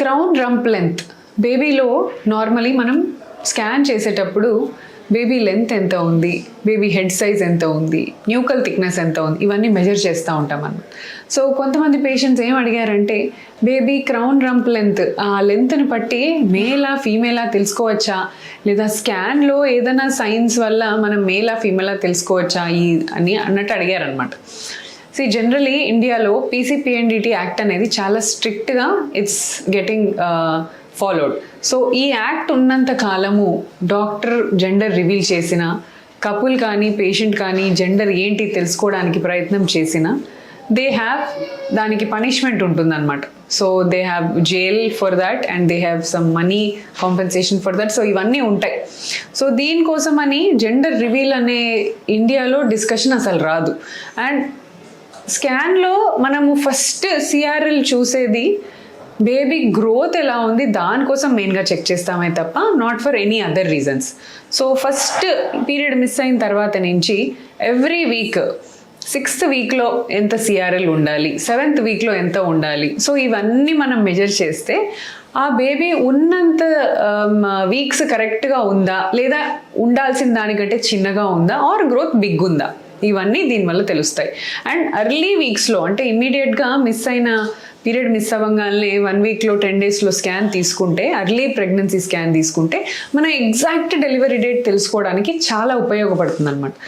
Crown rump length బేబీలో normally మనం scan చేసేటప్పుడు baby length ఎంత ఉంది, బేబీ హెడ్ సైజ్ ఎంత ఉంది, న్యూకల్ థిక్నెస్ ఎంత ఉంది, ఇవన్నీ మెజర్ చేస్తూ ఉంటాం మనం. సో కొంతమంది పేషెంట్స్ ఏం అడిగారంటే బేబీ క్రౌన్ రంప్ లెంత్, ఆ లెంత్ని బట్టి మేలా ఫీమేలా తెలుసుకోవచ్చా, లేదా స్కాన్లో ఏదైనా సైన్స్ వల్ల మనం మేలా ఫీమేలా తెలుసుకోవచ్చా అని అన్నట్టు అడిగారనమాట. జనరలీ ఇండియాలో పీసీపీఎన్డిటీ యాక్ట్ అనేది చాలా స్ట్రిక్ట్గా ఇట్స్ గెటింగ్ ఫాలోడ్. సో ఈ యాక్ట్ ఉన్నంత కాలము డాక్టర్ జెండర్ రివీల్ చేసిన, కపుల్ కానీ పేషెంట్ కానీ జెండర్ ఏంటి తెలుసుకోవడానికి ప్రయత్నం చేసిన, దే హ్యావ్ దానికి పనిష్మెంట్ ఉంటుందన్నమాట. So they have jail for that and they have some money compensation for that. So ఇవన్నీ ఉంటాయి. సో దీనికోసమని జెండర్ రివీల్ అనే ఇండియాలో డిస్కషన్ అసలు రాదు. అండ్ స్కాన్లో మనము ఫస్ట్ సిఆర్ఎల్ చూసేది బేబీ గ్రోత్ ఎలా ఉంది దానికోసం మెయిన్గా చెక్ చేస్తామే తప్ప not for any other reasons. So first period miss అయిన తర్వాత నుంచి ఎవ్రీ వీక్ 6th వీక్లో ఎంత సిఆర్ఎల్ ఉండాలి, 7th వీక్లో ఎంత ఉండాలి, సో ఇవన్నీ మనం మెజర్ చేస్తే ఆ బేబీ ఉన్నంత వీక్స్ కరెక్ట్గా ఉందా, లేదా ఉండాల్సిన దానికంటే చిన్నగా ఉందా, ఆర్ గ్రోత్ బిగ్ ఉందా, ఇవన్నీ దీనివల్ల తెలుస్తాయి. అండ్ ఎర్లీ వీక్స్లో అంటే ఇమ్మీడియట్గా పీరియడ్ మిస్ అవ్వగానే 1 వీక్లో 10 డేస్లో స్కాన్ తీసుకుంటే, ఎర్లీ ప్రెగ్నెన్సీ స్కాన్ తీసుకుంటే మన ఎగ్జాక్ట్ డెలివరీ డేట్ తెలుసుకోవడానికి చాలా ఉపయోగపడుతుంది అనమాట.